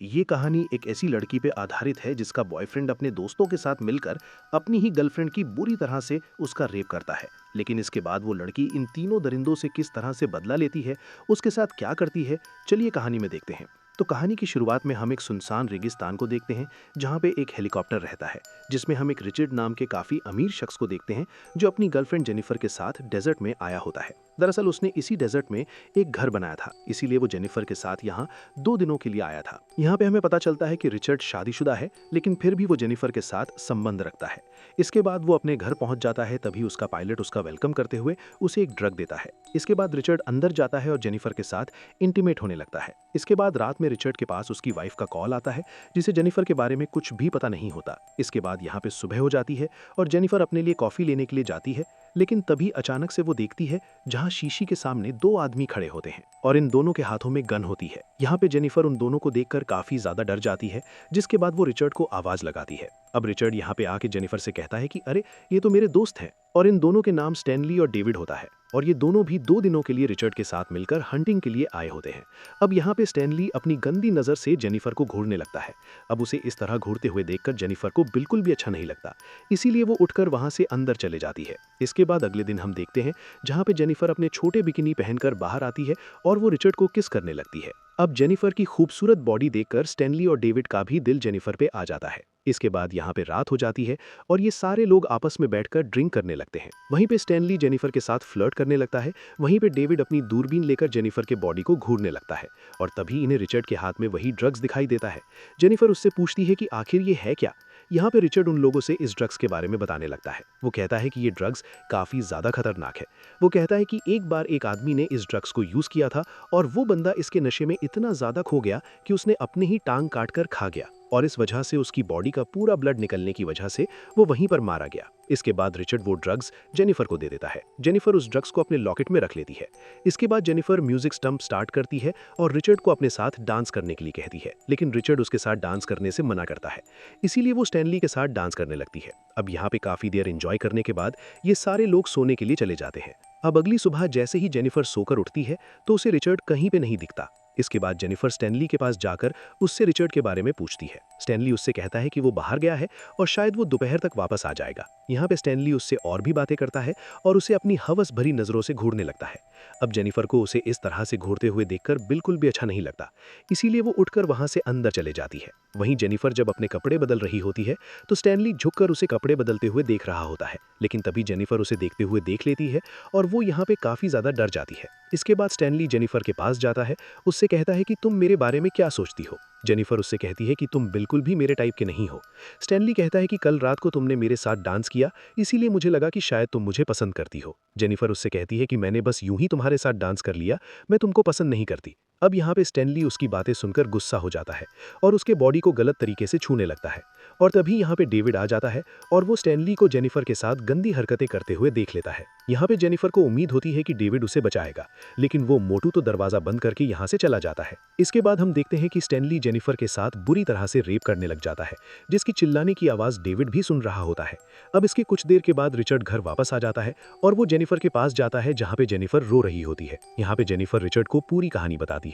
ये कहानी एक ऐसी लड़की पे आधारित है जिसका बॉयफ्रेंड अपने दोस्तों के साथ मिलकर अपनी ही गर्लफ्रेंड की बुरी तरह से उसका रेप करता है। लेकिन इसके बाद वो लड़की इन तीनों दरिंदों से किस तरह से बदला लेती है, उसके साथ क्या करती है, चलिए कहानी में देखते हैं। तो कहानी की शुरुआत में हम एक सुनसान रेगिस्तान को देखते हैं जहाँ पे एक हेलीकॉप्टर रहता है, जिसमें हम एक रिचर्ड नाम के काफ़ी अमीर शख्स को देखते हैं जो अपनी गर्लफ्रेंड जेनिफर के साथ डेजर्ट में आया होता है। दरअसल उसने इसी डेजर्ट में एक घर बनाया था, इसीलिए वो जेनिफर के साथ यहाँ 2 दिनों के लिए आया था। यहाँ पे हमें पता चलता है कि रिचर्ड शादीशुदा है, लेकिन फिर भी वो जेनिफर के साथ संबंध रखता है। इसके बाद वो अपने घर पहुंच जाता है, तभी उसका पायलट उसका वेलकम करते हुए उसे एक ड्रग देता है। इसके बाद रिचर्ड अंदर जाता है और जेनिफर के साथ इंटीमेट होने लगता है। इसके बाद रात में रिचर्ड के पास उसकी वाइफ का कॉल आता है, जिसे जेनिफर के बारे में कुछ भी पता नहीं होता। इसके बाद यहाँ पे सुबह हो जाती है और जेनिफर अपने लिए कॉफी लेने के लिए जाती है, लेकिन तभी अचानक से वो देखती है जहां शीशी के सामने 2 आदमी खड़े होते हैं और इन दोनों के हाथों में गन होती है। यहाँ पे जेनिफर उन दोनों को देखकर काफी ज्यादा डर जाती है, जिसके बाद वो रिचर्ड को आवाज लगाती है। अब रिचर्ड यहाँ पे आके जेनिफर से कहता है कि अरे ये तो मेरे दोस्त हैं, और इन दोनों के नाम स्टैनली और डेविड होता है, और ये दोनों भी 2 दिनों के लिए रिचर्ड के साथ मिलकर हंटिंग के लिए आए होते हैं। अब यहाँ पे स्टैनली अपनी गंदी नजर से जेनिफर को घूरने लगता है। अब उसे इस तरह घूरते हुए देखकर जेनिफर को बिल्कुल भी अच्छा नहीं लगता, इसीलिए वो उठकर वहां से अंदर चले जाती है। इसके बाद अगले दिन हम देखते हैं जहाँ पे जेनिफर अपने छोटे बिकिनी पहनकर बाहर आती है और वो रिचर्ड को किस करने लगती है। अब जेनिफर की खूबसूरत बॉडी देखकर स्टैनली और डेविड का भी दिल जेनिफर पे आ जाता है। इसके बाद यहाँ पे रात हो जाती है और ये सारे लोग आपस में बैठकर ड्रिंक करने लगते हैं। वहीं पे स्टैनली जेनिफर के साथ फ्लर्ट करने लगता है, वहीं पे डेविड अपनी दूरबीन लेकर जेनिफर के बॉडी को घूरने लगता है, और तभी इन्हें रिचर्ड के हाथ में वही ड्रग्स दिखाई देता है। जेनिफर उससे पूछती है कि आखिर ये है क्या। यहाँ पे रिचर्ड उन लोगों से इस ड्रग्स के बारे में बताने लगता है। वो कहता है कि ये ड्रग्स काफ़ी ज़्यादा खतरनाक है। वो कहता है कि एक बार एक आदमी ने इस ड्रग्स को यूज़ किया था और वो बंदा इसके नशे में इतना ज़्यादा खो गया कि उसने अपनी ही टांग काट कर खा गया, और इस वजह से उसकी बॉडी का पूरा ब्लड निकलने की वजह से वो वहीं पर मारा गया। इसके बाद रिचर्ड वो ड्रग्स जेनिफर को दे देता है। जेनिफर उस ड्रग्स को अपने लॉकेट में रख लेती है। इसके बाद जेनिफर म्यूजिक स्टंप स्टार्ट करती है और रिचर्ड को अपने साथ डांस करने के लिए कहती है, लेकिन रिचर्ड उसके साथ डांस करने से मना करता है, इसीलिए वो स्टैनली के साथ डांस करने लगती है। अब यहाँ पे काफी देर एंजॉय करने के बाद ये सारे लोग सोने के लिए चले जाते हैं। अब अगली सुबह जैसे ही जेनिफर सोकर उठती है तो उसे रिचर्ड कहीं पे नहीं दिखता। इसके बाद जेनिफर स्टैनली के पास जाकर उससे रिचर्ड के बारे में पूछती है। स्टैनली उससे कहता है कि वो बाहर गया है और शायद वो दोपहर तक वापस आ जाएगा। यहाँ पे स्टैनली उससे और भी बातें करता है और उसे अपनी हवस भरी नजरों से घूरने लगता है। अब जेनिफर को उसे इस तरह से घूरते हुए देखकर बिल्कुल भी अच्छा नहीं लगता, इसीलिए वो उठकर वहां से अंदर चले जाती है। वहीं जेनिफर जब अपने कपड़े बदल रही होती है तो स्टैनली झुककर उसे कपड़े बदलते हुए देख रहा होता है, लेकिन तभी जेनिफर उसे देखते हुए देख लेती है और वो यहाँ पे काफी ज्यादा डर जाती है। इसके बाद स्टैनली जेनिफर के पास जाता है, उससे कहता है कि तुम मेरे बारे में क्या सोचती हो। जेनिफर उससे कहती है कि तुम बिल्कुल भी मेरे टाइप के नहीं हो। स्टैनली कहता है कि कल रात को तुमने मेरे साथ डांस किया, इसीलिए मुझे लगा कि शायद तुम मुझे पसंद करती हो। जेनिफर उससे कहती है कि मैंने बस यूं ही तुम्हारे साथ डांस कर लिया, मैं तुमको पसंद नहीं करती। अब यहाँ पे स्टैनली उसकी बातें सुनकर गुस्सा हो जाता है और उसके बॉडी को गलत तरीके से छूने लगता है, और तभी यहाँ पे डेविड आ जाता है और वो स्टैनली को जेनिफर के साथ गंदी हरकतें करते हुए देख लेता है। यहाँ पे जेनिफर को उम्मीद होती है कि डेविड उसे बचाएगा, लेकिन वो मोटू तो दरवाजा बंद करके यहाँ से चला जाता है। इसके बाद हम देखते हैं कि स्टैनली जेनिफर के साथ बुरी तरह से रेप करने लग जाता है, जिसकी चिल्लाने की आवाज डेविड भी सुन रहा होता है। अब इसके कुछ देर के बाद रिचर्ड घर वापस आ जाता है और वो जेनिफर के पास जाता है जहाँ पे जेनिफर रो रही होती है। यहाँ पे जेनिफर रिचर्ड को पूरी कहानी बताती है।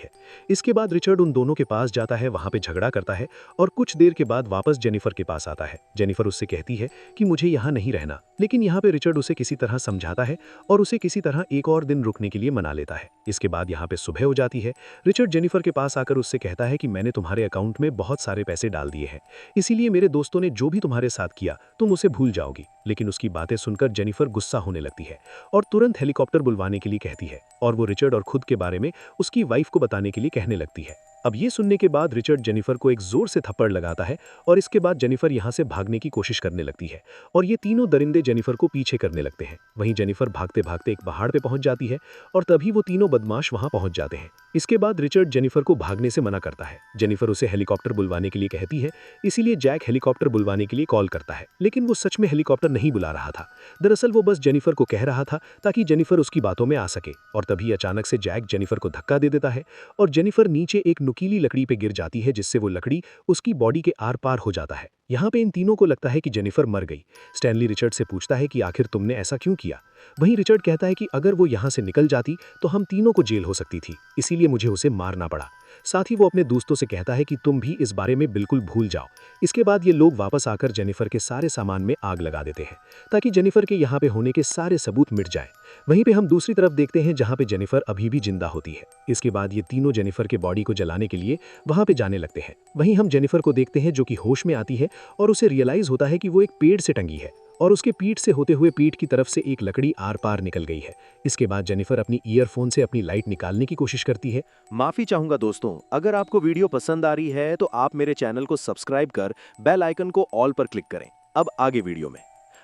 इसके बाद रिचर्ड उन दोनों के पास जाता है, वहाँ पे झगड़ा करता है और कुछ देर के बाद वापस जेनिफर के पास आता है। जेनिफर उससे कहती है कि मुझे यहाँ नहीं रहना, लेकिन यहाँ पे रिचर्ड उसे किसी तरह समझाता है और उसे किसी तरह एक और दिन रुकने के लिए मना लेता है। इसके बाद यहाँ पे सुबह हो जाती है। रिचर्ड जेनिफर के पास आकर उससे कहता है कि मैंने तुम्हारे अकाउंट में बहुत सारे पैसे डाल दिए हैं, इसीलिए मेरे दोस्तों ने जो भी तुम्हारे साथ किया तुम उसे भूल जाओगी। लेकिन उसकी बातें सुनकर जेनिफर गुस्सा होने लगती है और तुरंत हेलीकॉप्टर बुलवाने के लिए कहती है, और वो रिचर्ड और खुद के बारे में उसकी वाइफ को बताने के लिए कहने लगती है। अब ये सुनने के बाद रिचर्ड जेनिफर को एक जोर से थप्पड़ लगाता है और इसके बाद जेनिफर यहाँ से भागने की कोशिश करने लगती है और ये तीनों दरिंदे जेनिफर को पीछे करने लगते हैं। वहीं जेनिफर भागते भागते एक पहाड़ पे पहुंच जाती है और तभी वो तीनों बदमाश वहां पहुंच जाते हैं। इसके बाद रिचर्ड जेनिफर को भागने से मना करता है। जेनिफर उसे हेलीकॉप्टर बुलवाने के लिए कहती है, इसीलिए जैक हेलीकॉप्टर बुलवाने के लिए कॉल करता है, लेकिन वो सच में हेलीकॉप्टर नहीं बुला रहा था। दरअसल वो बस जेनिफर को कह रहा था ताकि जेनिफर उसकी बातों में आ सके, और तभी अचानक से जैक जेनिफर को धक्का दे देता है और जेनिफर नीचे एक नुकीली लकड़ी पे गिर जाती है, जिससे वो लकड़ी उसकी बॉडी के आर पार हो जाता है। यहाँ पे इन तीनों को लगता है कि जेनिफर मर गई। स्टैनली रिचर्ड से पूछता है कि आखिर तुमने ऐसा क्यों किया। वहीं रिचर्ड कहता है कि अगर वो यहाँ से निकल जाती तो हम तीनों को जेल हो सकती थी, इसीलिए मुझे उसे मारना पड़ा। साथ ही वो अपने दोस्तों से कहता है कि तुम भी इस बारे में बिल्कुल भूल जाओ। इसके बाद ये लोग वापस आकर जेनिफर के सारे सामान में आग लगा देते हैं ताकि जेनिफर के यहाँ पे होने के सारे सबूत मिट जाएं। वहीं पे हम दूसरी तरफ देखते हैं जहाँ पे जेनिफर अभी भी जिंदा होती है। इसके बाद ये तीनों जेनिफर के बॉडी को जलाने के लिए वहाँ पे जाने लगते हैं। वहीं हम जेनिफर को देखते हैं जो कि होश में आती है और उसे रियलाइज होता है कि वो एक पेड़ से टंगी है और उसके पीठ से होते हुए पीठ की तरफ से एक लकड़ी आर पार निकल गई है। इसके बाद जेनिफर अपनी ईयरफोन से अपनी लाइट निकालने की कोशिश करती है। माफी चाहूंगा दोस्तों, अगर आपको वीडियो पसंद आ रही है तो आप मेरे चैनल को सब्सक्राइब कर बेल आइकन को ऑल पर क्लिक करें। अब आगे वीडियो में।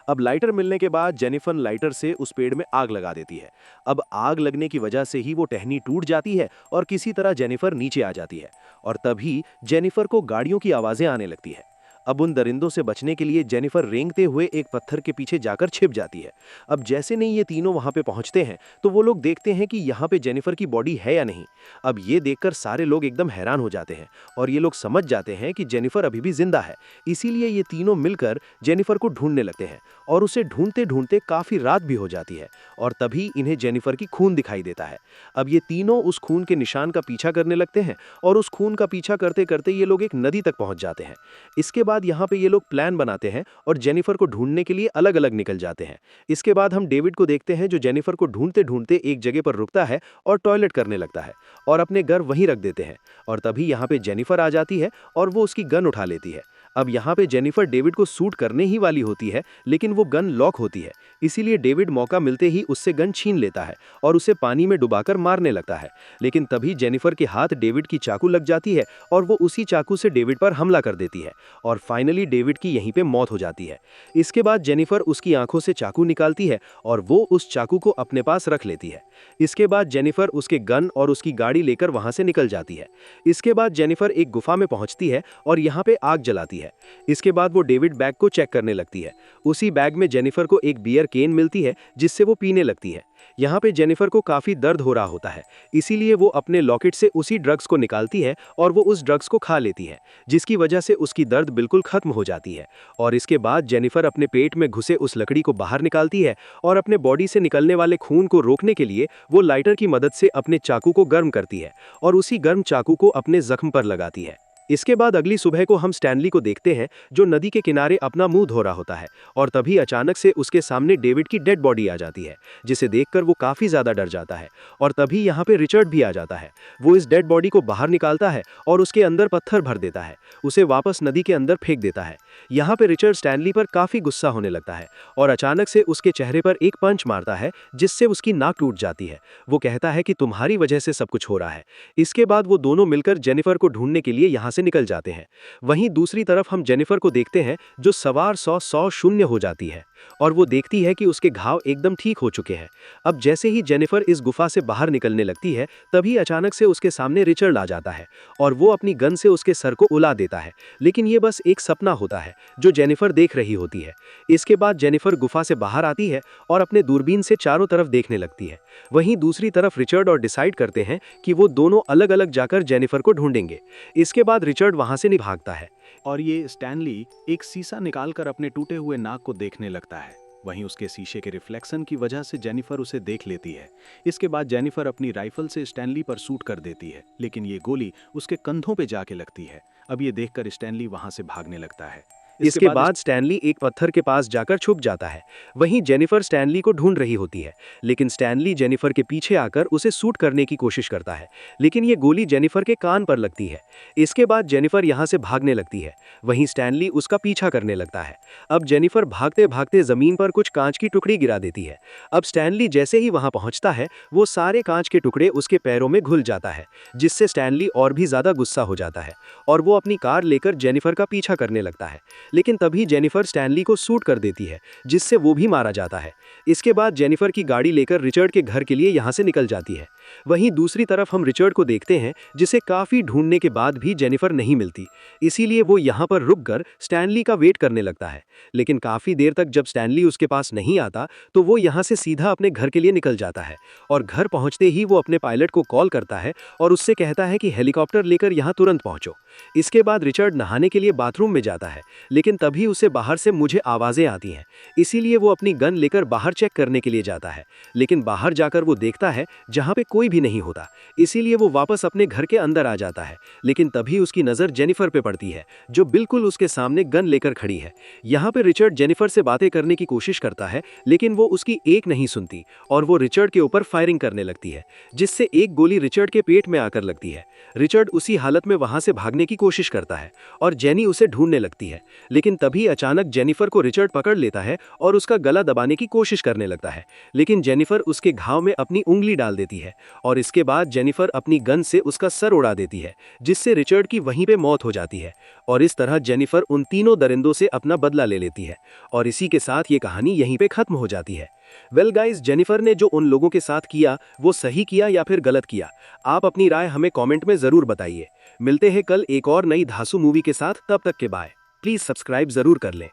अब लाइटर मिलने के बाद जेनिफर लाइटर से उस पेड़ में आग लगा देती है। अब आग लगने की वजह से ही वो टहनी टूट जाती है और किसी तरह जेनिफर नीचे आ जाती है और तभी जेनिफर को गाड़ियों की आवाजें आने लगती है। अब उन दरिंदों से बचने के लिए जेनिफर रेंगते हुए एक पत्थर के पीछे जाकर छिप जाती है। अब जैसे नहीं ये तीनों वहां पे पहुंचते हैं तो वो लोग देखते हैं कि यहाँ पे जेनिफर की बॉडी है या नहीं। अब ये देखकर सारे लोग एकदम हैरान हो जाते हैं और ये लोग समझ जाते हैं कि जेनिफर अभी भी जिंदा है। इसीलिए ये तीनों मिलकर जेनिफर को ढूंढने लगते हैं और उसे ढूंढते ढूंढते काफी रात भी हो जाती है और तभी इन्हें जेनिफर की खून दिखाई देता है। अब ये तीनों उस खून के निशान का पीछा करने लगते हैं और उस खून का पीछा करते करते ये लोग एक नदी तक पहुंच जाते हैं। इसके बाद यहाँ पे ये लोग प्लान बनाते हैं और जेनिफर को ढूंढने के लिए अलग अलग निकल जाते हैं। इसके बाद हम डेविड को देखते हैं जो जेनिफर को ढूंढते ढूंढते एक जगह पर रुकता है और टॉयलेट करने लगता है और अपने घर वहीं रख देते हैं और तभी यहाँ पे जेनिफर आ जाती है और वो उसकी गन उठा लेती है। अब यहाँ पे जेनिफर डेविड को शूट करने ही वाली होती है लेकिन वो गन लॉक होती है, इसीलिए डेविड मौका मिलते ही उससे गन छीन लेता है और उसे पानी में डुबाकर मारने लगता है। लेकिन तभी जेनिफर के हाथ डेविड की चाकू लग जाती है और वो उसी चाकू से डेविड पर हमला कर देती है और फाइनली डेविड की यहीं पे मौत हो जाती है। इसके बाद जेनिफर उसकी आंखों से चाकू निकालती है और वो उस चाकू को अपने पास रख लेती है। इसके बाद जेनिफर उसके गन और उसकी गाड़ी लेकर वहां से निकल जाती है। इसके बाद जेनिफर एक गुफा में पहुंचती है और यहाँ पे आग जलाती है। इसके बाद वो डेविड बैग को चेक करने लगती है। उसी बैग में जेनिफर को एक बियर केन मिलती है जिससे वो पीने लगती है। यहाँ पे जेनिफर को काफी दर्द हो रहा होता है, इसीलिए वो अपने लॉकेट से उसी ड्रग्स को निकालती है और वो उस ड्रग्स को खा लेती है जिसकी वजह से उसकी दर्द बिल्कुल खत्म हो जाती है। और इसके बाद जेनिफर अपने पेट में घुसे उस लकड़ी को बाहर निकालती है और अपने बॉडी से निकलने वाले खून को रोकने के लिए वो लाइटर की मदद से अपने चाकू को गर्म करती है और उसी गर्म चाकू को अपने जख्म पर लगाती है। इसके बाद अगली सुबह को हम स्टैनली को देखते हैं जो नदी के किनारे अपना मुंह धो रहा होता है और तभी अचानक से उसके सामने डेविड की डेड बॉडी आ जाती है जिसे देखकर वो काफी ज्यादा डर जाता है और तभी यहाँ पे रिचर्ड भी आ जाता है। वो इस डेड बॉडी को बाहर निकालता है और उसके अंदर पत्थर भर देता है, उसे वापस नदी के अंदर फेंक देता है। यहाँ पे रिचर्ड स्टैनली पर काफी गुस्सा होने लगता है और अचानक से उसके चेहरे पर एक पंच मारता है जिससे उसकी नाक टूट जाती है। वो कहता है कि तुम्हारी वजह से सब कुछ हो रहा है। इसके बाद वो दोनों मिलकर जेनिफर को ढूंढने के लिए यहाँ से निकल जाते हैं। वहीं दूसरी तरफ हम जेनिफर को देखते हैं जो सवार 100 शून्य हो जाती है और वो देखती है कि उसके घाव एकदम ठीक हो चुके हैं। अब जैसे ही जेनिफर इस गुफा से बाहर निकलने लगती है तभी अचानक से उसके सामने रिचर्ड आ जाता है और वो अपनी गन से उसके सर को उड़ा देता है, लेकिन ये बस एक सपना होता है जो जेनिफर देख रही होती है। इसके बाद जेनिफर गुफा से बाहर आती है और अपने दूरबीन से चारों तरफ देखने लगती है। वहीं दूसरी तरफ रिचर्ड और डिसाइड करते हैं कि वो दोनों अलग अलग जाकर जेनिफर को ढूंढेंगे। इसके बाद रिचर्ड वहां से भागता है और ये स्टैनली एक शीशा निकालकर अपने टूटे हुए नाक को देखने लगता है। वहीं उसके शीशे के रिफ्लेक्शन की वजह से जेनिफर उसे देख लेती है। इसके बाद जेनिफर अपनी राइफल से स्टैनली पर शूट कर देती है, लेकिन ये गोली उसके कंधों पे जाके लगती है। अब ये देखकर स्टैनली वहां से भागने लगता है। इसके बाद स्टैनली एक पत्थर के पास जाकर छुप जाता है। वहीं जेनिफर स्टैनली को ढूंढ रही होती है, लेकिन स्टैनली जेनिफर के पीछे आकर उसे शूट करने की कोशिश करता है, लेकिन ये गोली जेनिफर के कान पर लगती है। इसके बाद जेनिफर यहाँ से भागने लगती है। वहीं स्टैनली उसका पीछा करने लगता है। अब जेनिफर भागते भागते जमीन पर कुछ कांच की टुकड़ी गिरा देती है। अब स्टैनली जैसे ही वहां पहुंचता है वो सारे कांच के टुकड़े उसके पैरों में घुल जाता है, जिससे स्टैनली और भी ज्यादा गुस्सा हो जाता है और वो अपनी कार लेकर जेनिफर का पीछा करने लगता है। लेकिन तभी जेनिफर स्टैनली को शूट कर देती है, जिससे वो भी मारा जाता है। इसके बाद जेनिफर की गाड़ी लेकर रिचर्ड के घर के लिए यहाँ से निकल जाती है। वहीं दूसरी तरफ हम रिचर्ड को देखते हैं जिसे काफी ढूंढने के बाद भी जेनिफर नहीं मिलती, इसीलिए वो यहाँ पर रुककर स्टैनली का वेट करने लगता है। लेकिन काफी देर तक जब स्टैनली उसके पास नहीं आता तो वो यहाँ से सीधा अपने घर के लिए निकल जाता है और घर पहुँचते ही वो अपने पायलट को कॉल करता है और उससे कहता है कि हेलीकॉप्टर लेकर यहाँ तुरंत पहुँचो। इसके बाद रिचर्ड नहाने के लिए बाथरूम में जाता है, लेकिन तभी उसे बाहर से मुझे आवाजें आती हैं, इसीलिए वो अपनी गन लेकर बाहर चेक करने के लिए जाता है। लेकिन बाहर जाकर वो देखता है जहाँ पे कोई भी नहीं होता, इसीलिए वो वापस अपने घर के अंदर आ जाता है। लेकिन तभी उसकी नज़र जेनिफर पे पड़ती है, जो बिल्कुल उसके सामने गन लेकर खड़ी है। यहाँ पे रिचर्ड जेनिफर से बातें करने की कोशिश करता है, लेकिन वो उसकी एक नहीं सुनती और वो रिचर्ड के ऊपर फायरिंग करने लगती है, जिससे एक गोली रिचर्ड के पेट में आकर लगती है। रिचर्ड उसी हालत में वहां से भागने की कोशिश करता है और जेनी उसे ढूंढने लगती है, लेकिन तभी अचानक जेनिफर को रिचर्ड पकड़ लेता है और उसका गला दबाने की कोशिश करने लगता है। लेकिन जेनिफर उसके घाव में अपनी उंगली डाल देती है और इसके बाद जेनिफर अपनी गन से उसका सर उड़ा देती है, जिससे रिचर्ड की वहीं पे मौत हो जाती है। और इस तरह जेनिफर उन तीनों दरिंदों से अपना बदला ले लेती है और इसी के साथ ये कहानी यहीं पे खत्म हो जाती है। वेल गाइस, जेनिफर ने जो उन लोगों के साथ किया वो सही किया या फिर गलत किया, आप अपनी राय हमें कमेंट में जरूर बताइए। मिलते हैं कल एक और नई धांसू मूवी के साथ, तब तक के बाय। प्लीज सब्सक्राइब जरूर कर लें।